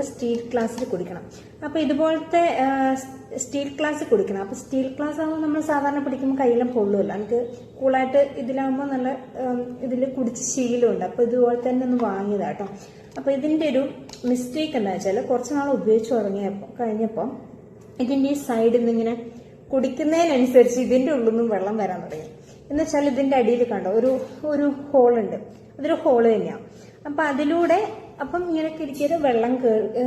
Steel ഗ്ലാസ്സിൽ കുടിക്കണം. അപ്പൊ ഇതുപോലത്തെ സ്റ്റീൽ ഗ്ലാസ് കുടിക്കണം. അപ്പൊ സ്റ്റീൽ ഗ്ലാസ് ആകുമ്പോൾ നമ്മൾ സാധാരണ പിടിക്കുമ്പോൾ കയ്യിലും പൊള്ളുമല്ലോ. എനിക്ക് കൂളായിട്ട് ഇതിലാകുമ്പോൾ നല്ല ഇതിൽ കുടിച്ച് ശീലമുണ്ട്. അപ്പൊ ഇതുപോലെ തന്നെ ഒന്ന് വാങ്ങിയതാട്ടോ. അപ്പൊ ഇതിന്റെ ഒരു മിസ്റ്റേക്ക് എന്താ വെച്ചാൽ കുറച്ച് നാൾ ഉപയോഗിച്ചു കഴിഞ്ഞപ്പോൾ ഇതിന്റെ ഈ സൈഡിൽ നിന്ന് ഇങ്ങനെ കുടിക്കുന്നതിനനുസരിച്ച് ഇതിന്റെ ഉള്ളിൽ നിന്നും വെള്ളം വരാൻ തുടങ്ങി. എന്ന് വെച്ചാൽ ഇതിന്റെ അടിയിൽ കണ്ടോ ഒരു ഹോളുണ്ട്. അതൊരു ഹോള് തന്നെയാണ്. അപ്പൊ അതിലൂടെ അപ്പം ഇങ്ങനെ കിരിക്കിയത് വെള്ളം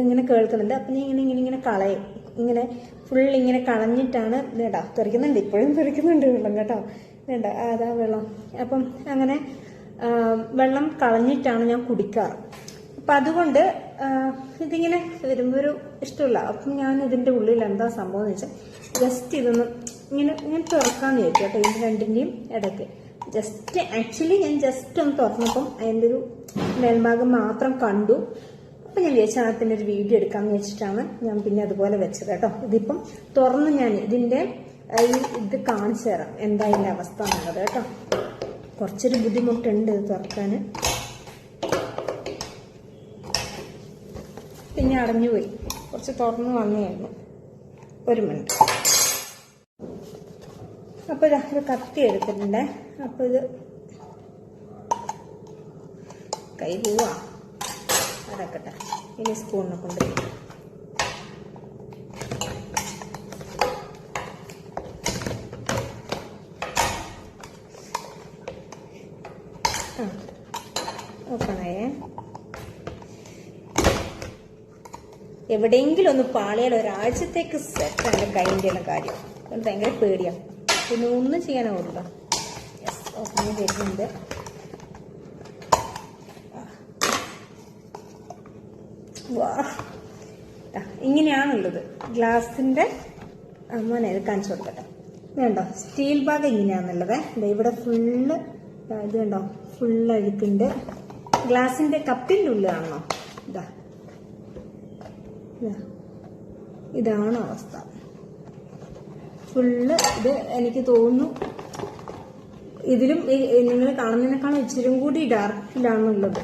ഇങ്ങനെ കേൾക്കുന്നുണ്ട്. അപ്പൊ ഞാൻ ഇങ്ങനെ കളയും. ഇങ്ങനെ ഫുൾ ഇങ്ങനെ കളഞ്ഞിട്ടാണ് വേണ്ട തെറിക്കുന്നുണ്ട്. ഇപ്പോഴും തെറിക്കുന്നുണ്ട് വെള്ളം കേട്ടോ. വേണ്ട അതാ വെള്ളം. അപ്പം അങ്ങനെ വെള്ളം കളഞ്ഞിട്ടാണ് ഞാൻ കുടിക്കാറ്. അപ്പൊ അതുകൊണ്ട് ഇതിങ്ങനെ വരുമ്പോ ഒരു ഇഷ്ടമില്ല. അപ്പം ഞാൻ ഇതിന്റെ ഉള്ളിൽ എന്താ സംഭവം എന്ന് വെച്ചാൽ ജസ്റ്റ് ഇതൊന്ന് ഇങ്ങനെ തുറക്കാന്ന് ചോദിച്ചു കേട്ടോ. ഇത് രണ്ടിന്റെയും ഇടയ്ക്ക് ആക്ച്വലി ഞാൻ ജസ്റ്റ് ഒന്ന് തുറന്നപ്പം അതിന്റെ ഒരു മേൽഭാഗം മാത്രം കണ്ടു. അപ്പൊ ഞാൻ വിചാരിച്ചു അതിന്റെ ഒരു വീഡിയോ എടുക്കാന്ന് വെച്ചിട്ടാണ് ഞാൻ പിന്നെ അതുപോലെ വെച്ചത് കേട്ടോ. ഇതിപ്പം തുറന്ന് ഞാൻ ഇതിന്റെ ഇത് കാണിച്ചു തരാം എന്താ ഇതിന്റെ അവസ്ഥ എന്നുള്ളത് കേട്ടോ. കുറച്ചൊരു ബുദ്ധിമുട്ടുണ്ട് ഇത് തുറക്കാന്. പിന്നെ അടഞ്ഞുപോയി. കുറച്ച് തുറന്ന് വന്നതായിരുന്നു. ഒരു മിനിറ്റ്. അപ്പൊ ഇത് കത്തി എടുത്തിട്ടുണ്ട്. അപ്പൊ ഇത് കൈ പോവാ അടക്കട്ടെ. ഇനി സ്പൂണിനെ കൊണ്ട് നോക്കണേ. എവിടെയെങ്കിലും ഒന്ന് പാളിയാൽ ഒരാഴ്ചത്തേക്ക് സെറ്റാണ് കൈൻ്റെ കാര്യം. അത് ഭയങ്കര പേടിയാണ്. പിന്നെ ഒന്നും ചെയ്യാനാവില്ല. യെസ് ഓപ്പൺ വരുന്നുണ്ട്. ഇങ്ങനെയാണുള്ളത് ഗ്ലാസിന്റെ. മോനെ ഇത് കാണിച്ചു കൊടുക്കട്ടെ. വേണ്ടോ സ്റ്റീൽ ഭാഗം ഇങ്ങനെയാണുള്ളത്. ഇവിടെ ഫുള്ള് ഇത് കണ്ടോ ഫുള്ള് അഴുക്കുണ്ട്. ഗ്ലാസിന്റെ കപ്പിന്റെ ഉള്ളിലാണോ? ഇതാണ് അവസ്ഥ. ഫുള്ള് ഇത് എനിക്ക് തോന്നുന്നു ഇതിലും നിങ്ങൾ കാണുന്നതിനേക്കാളും ഇച്ചിരി കൂടി ഡാർക്കിലാണുള്ളത്.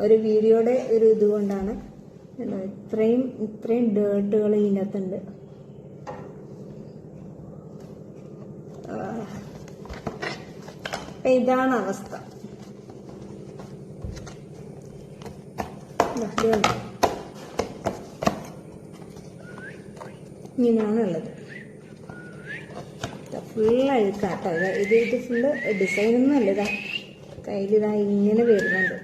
ഒരു വീഡിയോയുടെ ഒരു ഇതുകൊണ്ടാണ് ഇത്രയും ഡേർട്ടുകൾ ഇതിനകത്തുണ്ട്. ഇതാണ് അവസ്ഥ. ഇങ്ങനെയാണുള്ളത്. ഫുള്ള് അഴുക്കാട്ടോ. ഇത് ഫുള്ള് ഡിസൈനൊന്നും അല്ല. ഇതാ കയ്യിലിതാ ഇങ്ങനെ വരുന്നുണ്ട്.